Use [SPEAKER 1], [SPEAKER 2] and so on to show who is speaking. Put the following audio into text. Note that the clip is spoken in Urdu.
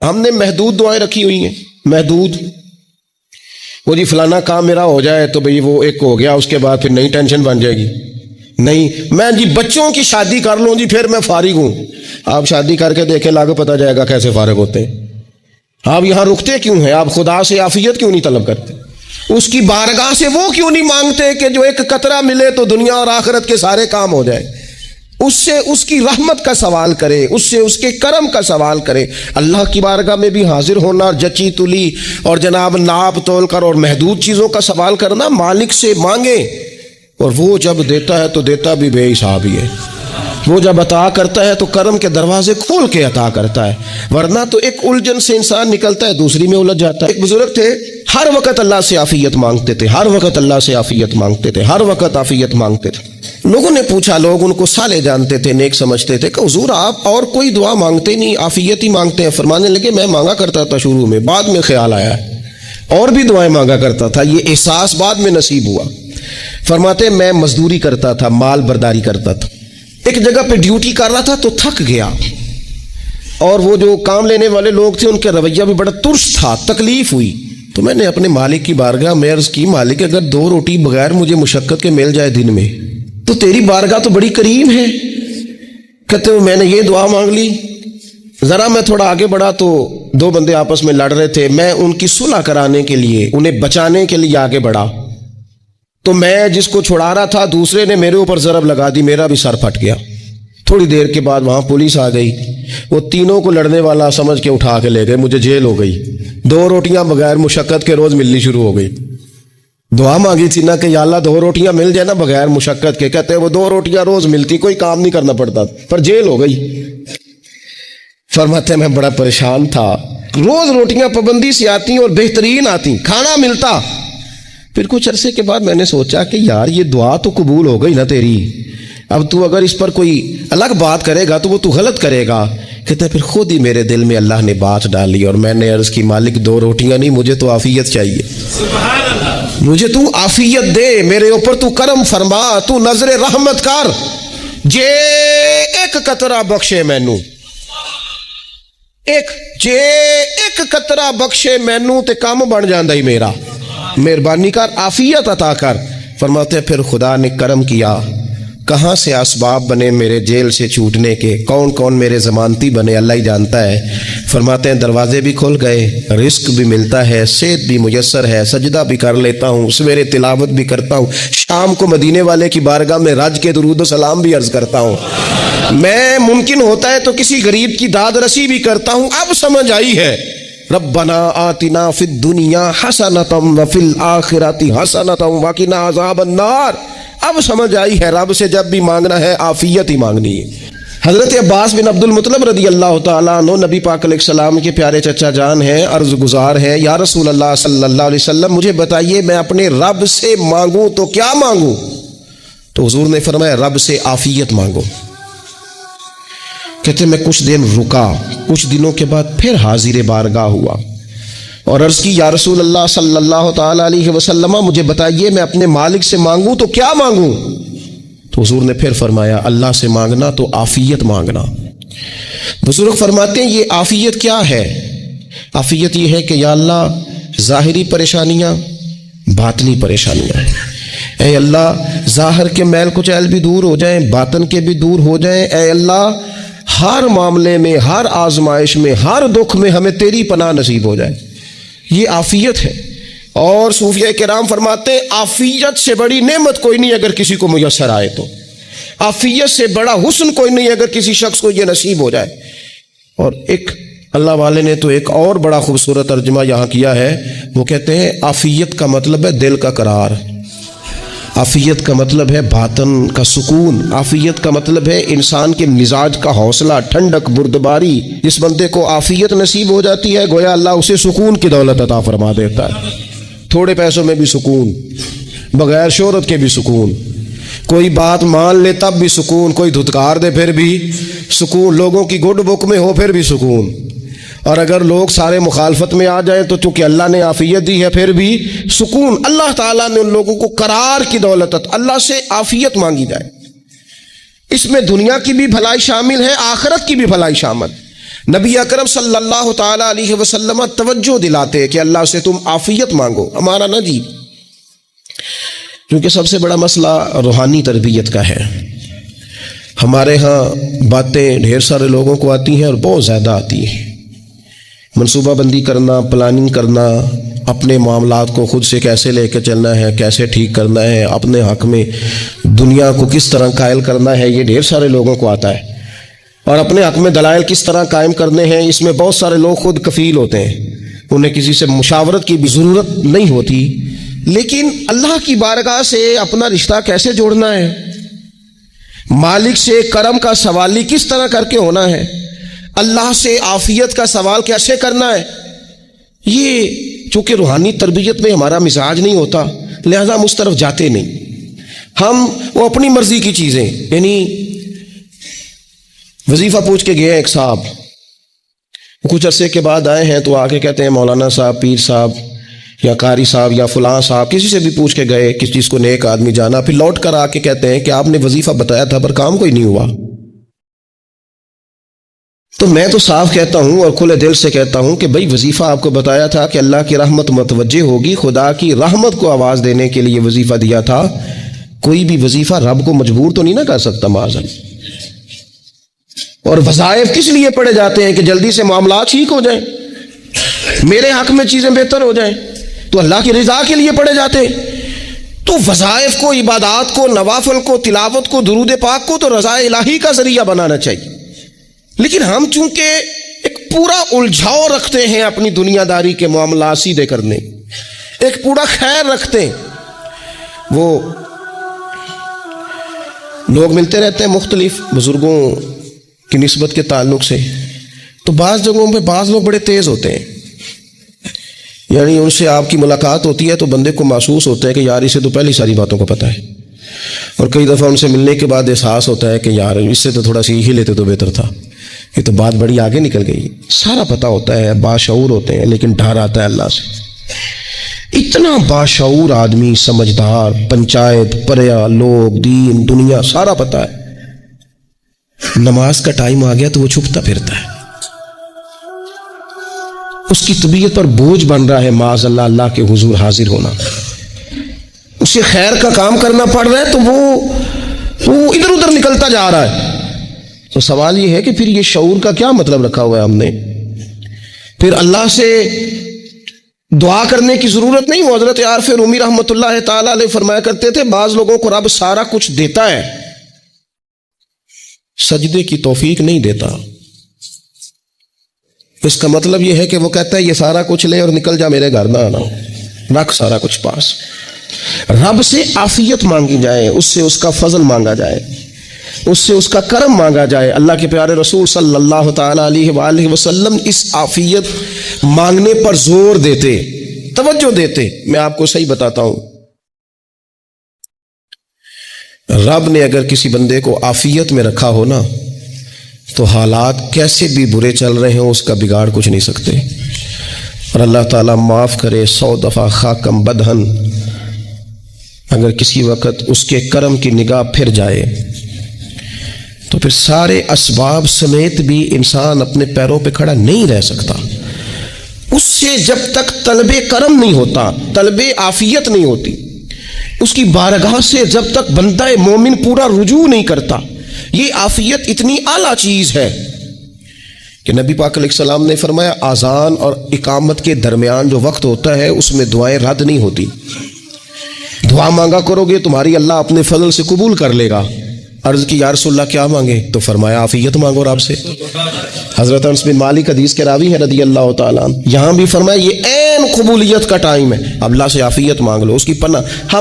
[SPEAKER 1] ہم نے محدود دعائیں رکھی ہوئی ہیں، محدود. وہ جی فلانا کام میرا ہو جائے تو بھئی وہ ایک ہو گیا، اس کے بعد پھر نئی ٹینشن بن جائے گی. نہیں، میں جی بچوں کی شادی کر لوں جی پھر میں فارغ ہوں. آپ شادی کر کے دیکھیں، لاگو پتہ جائے گا کیسے فارغ ہوتے ہیں. آپ یہاں رکتے کیوں ہیں؟ آپ خدا سے عافیت کیوں نہیں طلب کرتے؟ اس کی بارگاہ سے وہ کیوں نہیں مانگتے کہ جو ایک قطرہ ملے تو دنیا اور آخرت کے سارے کام ہو جائے؟ اس سے اس کی رحمت کا سوال کرے، اس سے اس کے کرم کا سوال کرے. اللہ کی بارگاہ میں بھی حاضر ہونا، جچی تلی اور جناب ناپ تول کر اور محدود چیزوں کا سوال کرنا. مالک سے مانگے، اور وہ جب دیتا ہے تو دیتا بھی بے حساب ہی ہے. وہ جب عطا کرتا ہے تو کرم کے دروازے کھول کے عطا کرتا ہے، ورنہ تو ایک الجھن سے انسان نکلتا ہے دوسری میں الجھ جاتا ہے. ایک بزرگ تھے، ہر وقت اللہ سے عافیت مانگتے تھے، ہر وقت اللہ سے عافیت مانگتے تھے، ہر وقت عافیت مانگتے تھے. لوگوں نے پوچھا، لوگ ان کو صالح جانتے تھے، نیک سمجھتے تھے، کہ حضور آپ اور کوئی دعا مانگتے نہیں، عافیت ہی مانگتے ہیں. فرمانے لگے میں مانگا کرتا تھا شروع میں، بعد میں خیال آیا اور بھی دعائیں مانگا کرتا تھا، یہ احساس بعد میں نصیب ہوا. فرماتے میں مزدوری کرتا تھا، مال برداری کرتا تھا، ایک جگہ پہ ڈیوٹی کر رہا تھا تو تھک گیا، اور وہ جو کام لینے والے لوگ تھے ان کا رویہ بھی بڑا ترس تھا، تکلیف ہوئی. تو میں نے اپنے مالک کی بارگاہ میں عرض کی، مالک اگر 2 روٹی بغیر مجھے مشقت کے مل جائے دن میں تو تیری بارگاہ تو بڑی کریم ہے. کہتے ہیں میں نے یہ دعا مانگ لی. ذرا میں تھوڑا آگے بڑھا تو 2 بندے آپس میں لڑ رہے تھے، میں ان کی صلح کرانے کے لیے، انہیں بچانے کے لیے آگے بڑھا، تو میں جس کو چھڑا رہا تھا دوسرے نے میرے اوپر ضرب لگا دی، میرا بھی سر پھٹ گیا. تھوڑی دیر کے بعد وہاں پولیس آ گئی، وہ تینوں کو لڑنے والا سمجھ کے اٹھا کے لے گئے، مجھے جیل ہو گئی. 2 روٹیاں بغیر مشقت کے روز ملنی شروع ہو گئی. دعا مانگی تھی نا کہ یا اللہ 2 روٹیاں مل جائے نا بغیر مشقت کے. کہتے ہیں وہ 2 روٹیاں روز ملتی، کوئی کام نہیں کرنا پڑتا، پر جیل ہو گئی. فرماتے ہیں میں بڑا پریشان تھا، روز روٹیاں پابندی سے آتی اور بہترین آتی، کھانا ملتا. پھر کچھ عرصے کے بعد میں نے سوچا کہ یار یہ دعا تو قبول ہو گئی نا تیری، اب تو اگر اس پر کوئی الگ بات کرے گا تو وہ تو غلط کرے گا. کہتا ہے پھر خود ہی میرے دل میں اللہ نے بات ڈالی اور میں نے عرض کی، مالک 2 روٹیاں نہیں، مجھے تو عافیت چاہیے. مجھے تو عافیت دے، میرے اوپر تو کرم فرما، تو نظر رحمت کر، جے ایک قطرہ بخشے مینوں، جے ایک قطرہ بخشے مینوں تے کام بن جاندا ہی میرا، مہربانی کر، عافیت عطا کر. فرماتے ہیں پھر خدا نے کرم کیا، کہاں سے اسباب بنے میرے جیل سے چھوٹنے کے، کون کون میرے ضمانتی بنے اللہ ہی جانتا ہے. فرماتے ہیں دروازے بھی کھل گئے، رزق بھی ملتا ہے، صحت بھی میسر ہے، سجدہ بھی کر لیتا ہوں، سویرے تلاوت بھی کرتا ہوں، شام کو مدینے والے کی بارگاہ میں رج کے درود و سلام بھی عرض کرتا ہوں، میں ممکن ہوتا ہے تو کسی غریب کی داد رسی بھی کرتا ہوں. اب سمجھ آئی ہے، ربنا آتنا فی الدنیا حسنۃ وفی الآخرۃ حسنۃ وقنا عذاب النار. اب سمجھ آئی ہے رب سے جب بھی مانگنا ہے عافیت ہی مانگنی ہے. حضرت عباس بن عبد المطلب رضی اللہ تعالیٰ عنہ نبی پاک علیہ السلام کے پیارے چچا جان ہیں، عرض گزار ہیں، یا رسول اللہ صلی اللہ علیہ وسلم مجھے بتائیے میں اپنے رب سے مانگوں تو کیا مانگوں؟ تو حضور نے فرمایا رب سے عافیت مانگو. کہتے میں کچھ دن رکا، کچھ دنوں کے بعد پھر حاضر بارگاہ ہوا اور عرض کی، یا رسول اللہ صلی اللہ تعالیٰ علیہ وسلم مجھے بتائیے میں اپنے مالک سے مانگوں تو کیا مانگوں؟ تو حضور نے پھر فرمایا اللہ سے مانگنا تو عافیت مانگنا. بزرگ فرماتے ہیں یہ عافیت کیا ہے؟ عافیت یہ ہے کہ یا اللہ ظاہری پریشانیاں، باطنی پریشانیاں، اے اللہ ظاہر کے میل کچیل بھی دور ہو جائیں، باطن کے بھی دور ہو جائیں. اے اللہ ہر معاملے میں، ہر آزمائش میں، ہر دکھ میں ہمیں تیری پناہ نصیب ہو جائے. یہ عافیت ہے. اور صوفیہ کرام فرماتے ہیں عافیت سے بڑی نعمت کوئی نہیں اگر کسی کو میسر آئے تو، عافیت سے بڑا حسن کوئی نہیں اگر کسی شخص کو یہ نصیب ہو جائے. اور ایک اللہ والے نے تو ایک اور بڑا خوبصورت ترجمہ یہاں کیا ہے، وہ کہتے ہیں عافیت کا مطلب ہے دل کا قرار، عافیت کا مطلب ہے باطن کا سکون، عافیت کا مطلب ہے انسان کے مزاج کا حوصلہ، ٹھنڈک، بردباری. جس بندے کو عافیت نصیب ہو جاتی ہے گویا اللہ اسے سکون کی دولت عطا فرما دیتا ہے. تھوڑے پیسوں میں بھی سکون، بغیر شہرت کے بھی سکون، کوئی بات مان لے تب بھی سکون، کوئی دھتکار دے پھر بھی سکون، لوگوں کی گڈ بک میں ہو پھر بھی سکون. اور اگر لوگ سارے مخالفت میں آ جائیں تو چونکہ اللہ نے عافیت دی ہے پھر بھی سکون. اللہ تعالیٰ نے ان لوگوں کو قرار کی دولت، اللہ سے عافیت مانگی جائے. اس میں دنیا کی بھی بھلائی شامل ہے، آخرت کی بھی بھلائی شامل. نبی اکرم صلی اللہ تعالی علیہ وسلم توجہ دلاتے کہ اللہ سے تم عافیت مانگو، ہمارا نہ جی، کیونکہ سب سے بڑا مسئلہ روحانی تربیت کا ہے۔ ہمارے ہاں باتیں ڈھیر سارے لوگوں کو آتی ہیں اور بہت زیادہ آتی ہیں، منصوبہ بندی کرنا، پلاننگ کرنا، اپنے معاملات کو خود سے کیسے لے کے چلنا ہے، کیسے ٹھیک کرنا ہے، اپنے حق میں دنیا کو کس طرح قائل کرنا ہے، یہ ڈھیر سارے لوگوں کو آتا ہے۔ اور اپنے حق میں دلائل کس طرح قائم کرنے ہیں، اس میں بہت سارے لوگ خود کفیل ہوتے ہیں، انہیں کسی سے مشاورت کی بھی ضرورت نہیں ہوتی۔ لیکن اللہ کی بارگاہ سے اپنا رشتہ کیسے جوڑنا ہے، مالک سے کرم کا سوالی کس طرح کر کے ہونا ہے، اللہ سے عافیت کا سوال کیسے کرنا ہے، یہ چونکہ روحانی تربیت میں ہمارا مزاج نہیں ہوتا، لہذا ہم اس طرف جاتے نہیں۔ ہم وہ اپنی مرضی کی چیزیں، یعنی وظیفہ پوچھ کے گئے ایک صاحب، کچھ عرصے کے بعد آئے ہیں تو آ کے کہتے ہیں مولانا صاحب، پیر صاحب یا قاری صاحب یا فلاں صاحب، کسی سے بھی پوچھ کے گئے، کس چیز کو نیک آدمی جانا، پھر لوٹ کر آ کے کہتے ہیں کہ آپ نے وظیفہ بتایا تھا پر کام کوئی نہیں ہوا۔ تو میں تو صاف کہتا ہوں اور کھلے دل سے کہتا ہوں کہ بھائی وظیفہ آپ کو بتایا تھا کہ اللہ کی رحمت متوجہ ہوگی، خدا کی رحمت کو آواز دینے کے لیے وظیفہ دیا تھا۔ کوئی بھی وظیفہ رب کو مجبور تو نہیں نہ کر سکتا معاذ۔ اور وظائف کس لیے پڑھے جاتے ہیں کہ جلدی سے معاملات ٹھیک ہو جائیں، میرے حق میں چیزیں بہتر ہو جائیں، تو اللہ کی رضا کے لیے پڑھے جاتے ہیں۔ تو وظائف کو، عبادات کو، نوافل کو، تلاوت کو، درود پاک کو تو رضا الہی کا ذریعہ بنانا چاہیے۔ لیکن ہم چونکہ ایک پورا الجھاؤ رکھتے ہیں اپنی دنیا داری کے معاملات سیدھے کرنے، ایک پورا خیر رکھتے ہیں۔ وہ لوگ ملتے رہتے ہیں مختلف بزرگوں کی نسبت کے تعلق سے، تو بعض جگہوں پہ بعض لوگ بڑے تیز ہوتے ہیں، یعنی ان سے آپ کی ملاقات ہوتی ہے تو بندے کو محسوس ہوتا ہے کہ یار اسے تو پہلی ساری باتوں کو پتہ ہے، اور کئی دفعہ ان سے ملنے کے بعد احساس ہوتا ہے کہ یار اس سے تو تھوڑا سیکھ ہی لیتے تو بہتر تھا، یہ تو بات بڑی آگے نکل گئی۔ سارا پتہ ہوتا ہے، باشعور ہوتے ہیں، لیکن ڈر آتا ہے اللہ سے۔ اتنا باشعور آدمی، سمجھدار، پنچایت، پریا، لوگ، دین، دنیا سارا پتہ ہے، نماز کا ٹائم آ گیا تو وہ چھپتا پھرتا ہے، اس کی طبیعت پر بوجھ بن رہا ہے معاذ اللہ اللہ کے حضور حاضر ہونا، اسے خیر کا کام کرنا پڑ رہا ہے تو وہ ادھر ادھر نکلتا جا رہا ہے۔ تو سوال یہ ہے کہ پھر یہ شعور کا کیا مطلب رکھا ہوا ہے ہم نے؟ پھر اللہ سے دعا کرنے کی ضرورت نہیں۔ وہ حضرت عارف رومی رحمۃ اللہ تعالی علیہ فرمایا کرتے تھے بعض لوگوں کو رب سارا کچھ دیتا ہے، سجدے کی توفیق نہیں دیتا۔ اس کا مطلب یہ ہے کہ وہ کہتا ہے یہ سارا کچھ لے اور نکل جا، میرے گھر نہ آنا، رکھ سارا کچھ پاس۔ رب سے عافیت مانگی جائے، اس سے اس کا فضل مانگا جائے، اس سے اس کا کرم مانگا جائے۔ اللہ کے پیارے رسول صلی اللہ تعالی علیہ وآلہ وسلم اس عافیت مانگنے پر زور دیتے، توجہ دیتے۔ میں آپ کو صحیح بتاتا ہوں، رب نے اگر کسی بندے کو عافیت میں رکھا ہو نا تو حالات کیسے بھی برے چل رہے ہوں اس کا بگاڑ کچھ نہیں سکتے۔ اور اللہ تعالیٰ معاف کرے، 100 دفعہ خاکم بدہن اگر کسی وقت اس کے کرم کی نگاہ پھر جائے تو پھر سارے اسباب سمیت بھی انسان اپنے پیروں پہ کھڑا نہیں رہ سکتا۔ اس سے جب تک طلب کرم نہیں ہوتا، طلب عافیت نہیں ہوتی، اس کی بارگاہ سے جب تک بندہ مومن پورا رجوع نہیں کرتا، یہ عافیت اتنی اعلیٰ چیز ہے کہ نبی پاک علیہ السلام نے فرمایا اذان اور اقامت کے درمیان جو وقت ہوتا ہے اس میں دعائیں رد نہیں ہوتی۔ دعا مانگا کرو گے تمہاری اللہ اپنے فضل سے قبول کر لے گا۔ عرض کی یا رسول اللہ کیا مانگے؟ تو فرمایا عافیت مانگو رب سے۔ حضرت انس بن مالک حدیث کے راوی ہے رضی اللہ تعالیٰ عنہ، یہاں بھی فرمایا یہ عین قبولیت کا ٹائم ہے، اب اللہ سے عافیت مانگ لو، اس کی پناہ۔ ہم